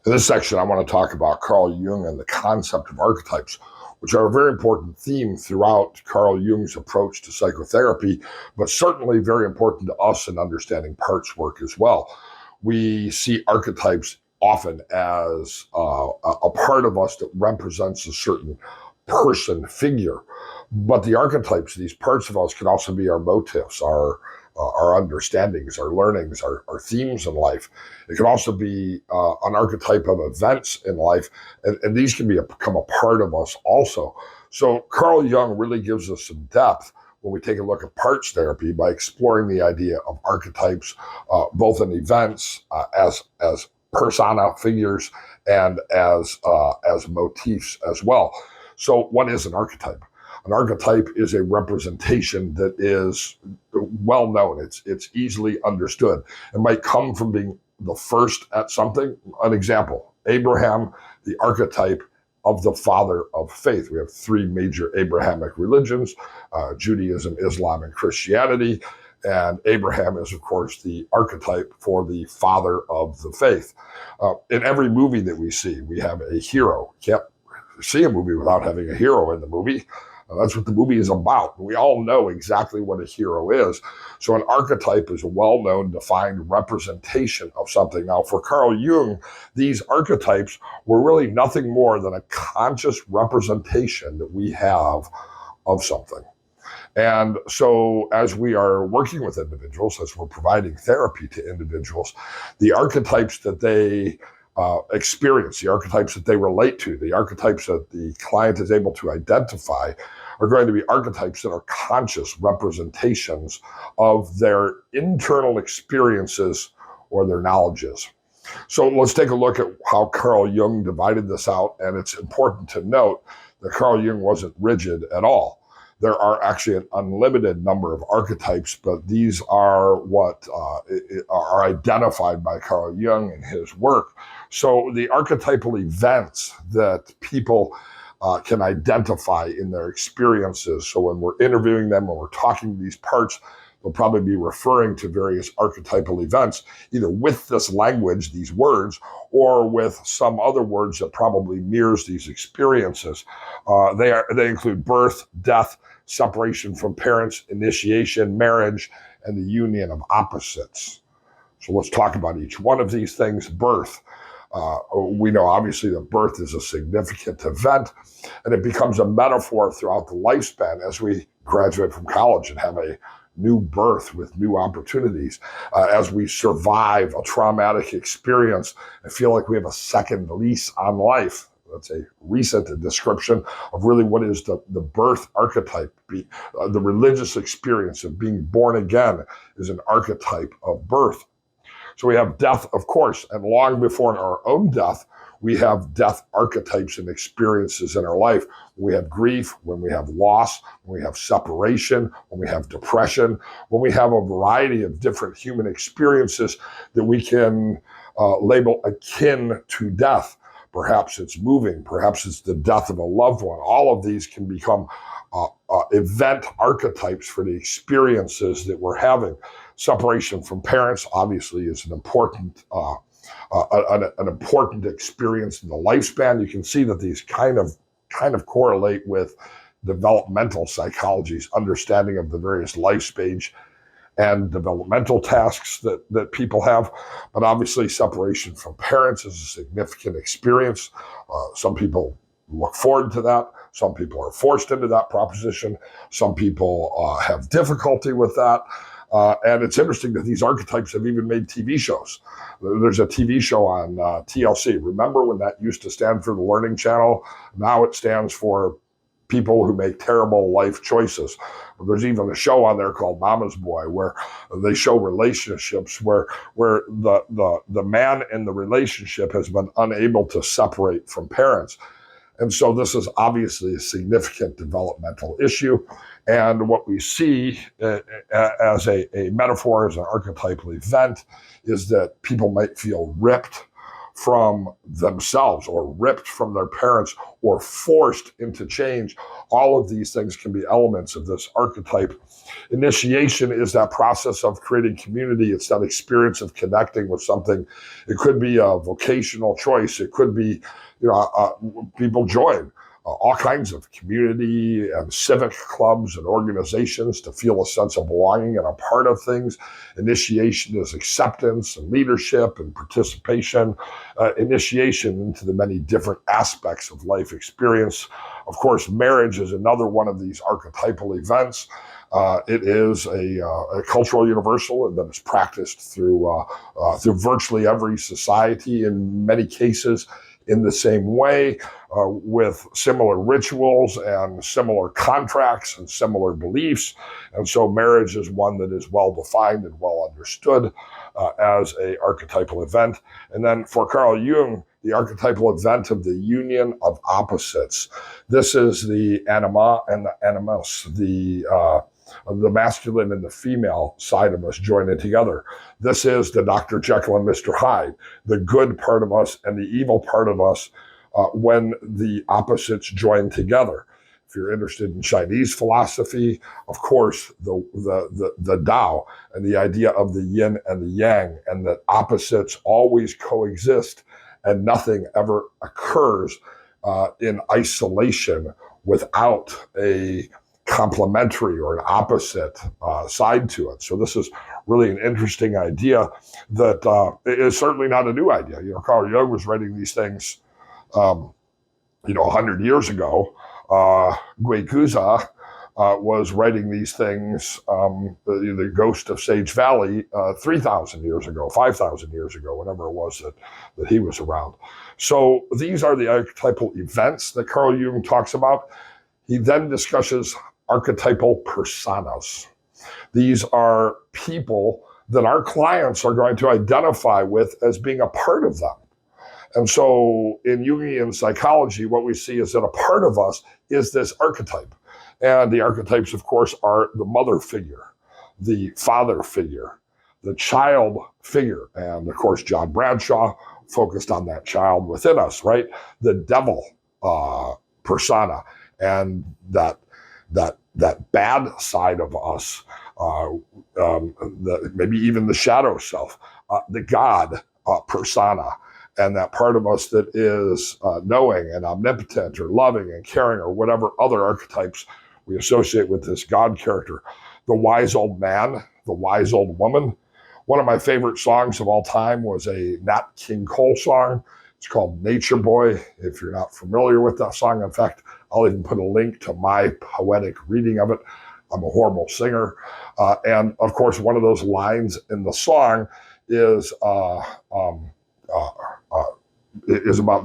In this section, I want to talk about Carl Jung and the concept of archetypes, which are a very important theme throughout Carl Jung's approach to psychotherapy, but certainly very important to us in understanding parts work as well. We see archetypes often as a part of us that represents a certain person, figure. But the archetypes, these parts of us, can also be our motives, our understandings, our learnings, our themes in life. It can also be an archetype of events in life, and these can become a part of us also. So Carl Jung really gives us some depth when we take a look at parts therapy by exploring the idea of archetypes, both in events, as persona, figures, and as motifs as well. So what is an archetype? An archetype is a representation that is well known. It's easily understood. It might come from being the first at something. An example, Abraham, the archetype of the father of faith. We have three major Abrahamic religions, Judaism, Islam, and Christianity. And Abraham is, of course, the archetype for the father of the faith. In every movie that we see, we have a hero. You can't see a movie without having a hero in the movie. That's what the movie is about. We all know exactly what a hero is. So an archetype is a well-known, defined representation of something. Now, for Carl Jung, these archetypes were really nothing more than a conscious representation that we have of something. And so as we are working with individuals, as we're providing therapy to individuals, the archetypes that they experience, the archetypes that they relate to, the archetypes that the client is able to identify are going to be archetypes that are conscious representations of their internal experiences or their knowledges. So let's take a look at how Carl Jung divided this out. And it's important to note that Carl Jung wasn't rigid at all. There are actually an unlimited number of archetypes, but these are what are identified by Carl Jung in his work. So the archetypal events that people can identify in their experiences. So when we're interviewing them, when we're talking to these parts, they'll probably be referring to various archetypal events, either with this language, these words, or with some other words that probably mirrors these experiences. They include birth, death, separation from parents, initiation, marriage, and the union of opposites. So let's talk about each one of these things. Birth. We know obviously that birth is a significant event, and it becomes a metaphor throughout the lifespan as we graduate from college and have a new birth with new opportunities, as we survive a traumatic experience and feel like we have a second lease on life. That's a recent description of really what is the birth archetype. The religious experience of being born again is an archetype of birth. So we have death, of course, and long before our own death, we have death archetypes and experiences in our life. We have grief, when we have loss, when we have separation, when we have depression, when we have a variety of different human experiences that we can label akin to death. Perhaps it's moving, perhaps it's the death of a loved one. All of these can become event archetypes for the experiences that we're having. Separation from parents obviously is an important experience in the lifespan. You can see that these kind of correlate with developmental psychology's understanding of the various life stage and developmental tasks that people have. But obviously separation from parents is a significant experience. Some people look forward to that. Some people are forced into that proposition. Some people have difficulty with that. And it's interesting that these archetypes have even made TV shows. There's a TV show on TLC. Remember when that used to stand for the Learning Channel? Now it stands for people who make terrible life choices. There's even a show on there called Mama's Boy where they show relationships where the man in the relationship has been unable to separate from parents. And so this is obviously a significant developmental issue. And what we see as a metaphor, as an archetypal event, is that people might feel ripped from themselves or ripped from their parents or forced into change. All of these things can be elements of this archetype. Initiation is that process of creating community. It's that experience of connecting with something. It could be a vocational choice. It could be, people join all kinds of community and civic clubs and organizations to feel a sense of belonging and a part of things. Initiation is acceptance and leadership and participation. Initiation into the many different aspects of life experience. Of course, marriage is another one of these archetypal events. It is a cultural universal and that is practiced through virtually every society in many cases in the same way, with similar rituals and similar contracts and similar beliefs. And so marriage is one that is well defined and well understood as an archetypal event. And then for Carl Jung, the archetypal event of the union of opposites. This is the anima and the animus, the masculine and the female side of us joining together. This is the Dr. Jekyll and Mr. Hyde, the good part of us and the evil part of us when the opposites join together. If you're interested in Chinese philosophy, of course, the Tao and the idea of the yin and the yang, and that opposites always coexist and nothing ever occurs in isolation without a complementary or an opposite side to it. So this is really an interesting idea that is certainly not a new idea. Carl Jung was writing these things, 100 years ago. Guekuza was writing these things, the Ghost of Sage Valley, 3,000 years ago, 5,000 years ago, whenever it was that he was around. So these are the archetypal events that Carl Jung talks about. He then discusses archetypal personas. These are people that our clients are going to identify with as being a part of them. And so in Jungian psychology, what we see is that a part of us is this archetype. And the archetypes, of course, are the mother figure, the father figure, the child figure. And of course, John Bradshaw focused on that child within us, right? The devil persona. And that bad side of us, maybe even the shadow self, the God persona, and that part of us that is knowing and omnipotent or loving and caring or whatever other archetypes we associate with this God character. The wise old man, the wise old woman. One of my favorite songs of all time was a Nat King Cole song. It's called Nature Boy. If you're not familiar with that song, in fact, I'll even put a link to my poetic reading of it. I'm a horrible singer. And of course, one of those lines in the song is about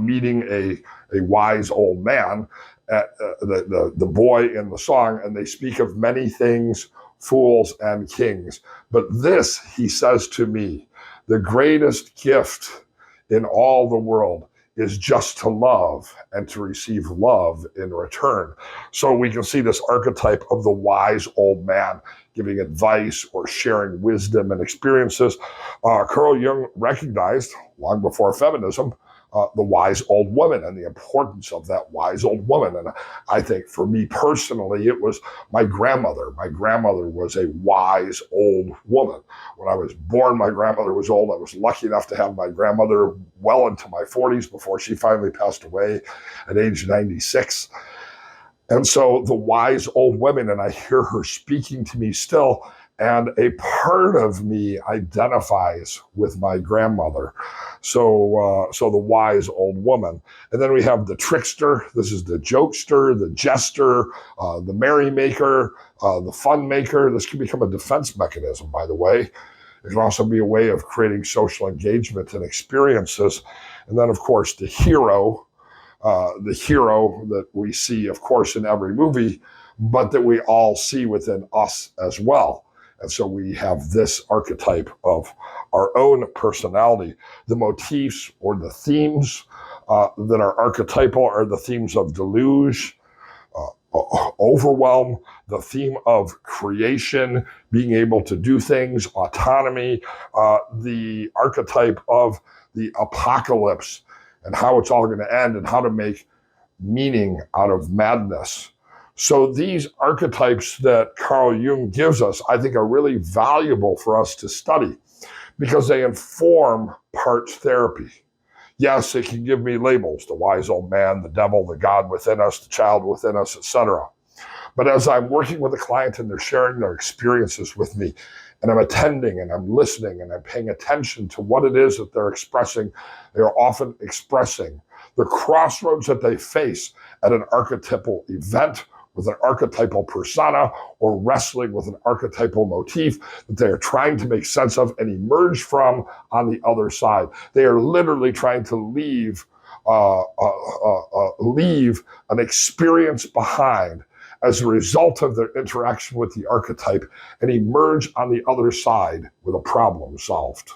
meeting a wise old man, the boy in the song, and they speak of many things, fools and kings. But this, he says to me, the greatest gift in all the world is just to love and to receive love in return. So we can see this archetype of the wise old man giving advice or sharing wisdom and experiences. Carl Jung recognized, long before feminism, the wise old woman and the importance of that wise old woman. And I think for me personally, it was my grandmother. My grandmother was a wise old woman. When I was born, my grandmother was old. I was lucky enough to have my grandmother well into my 40s before she finally passed away at age 96. And so the wise old woman, and I hear her speaking to me still, and a part of me identifies with my grandmother. So the wise old woman. And then we have the trickster. This is the jokester, the jester, the merrymaker, the fun maker. This can become a defense mechanism, by the way. It can also be a way of creating social engagement and experiences. And then, of course, the hero that we see, of course, in every movie, but that we all see within us as well. And so we have this archetype of our own personality. The motifs or the themes that are archetypal are the themes of deluge, overwhelm, the theme of creation, being able to do things, autonomy, the archetype of the apocalypse and how it's all going to end and how to make meaning out of madness. So these archetypes that Carl Jung gives us, I think, are really valuable for us to study because they inform parts therapy. Yes, it can give me labels, the wise old man, the devil, the God within us, the child within us, etc. But as I'm working with a client and they're sharing their experiences with me, and I'm attending and I'm listening and I'm paying attention to what it is that they're expressing, they're often expressing the crossroads that they face at an archetypal event with an archetypal persona or wrestling with an archetypal motif that they are trying to make sense of and emerge from on the other side. They are literally trying to leave an experience behind as a result of their interaction with the archetype and emerge on the other side with a problem solved.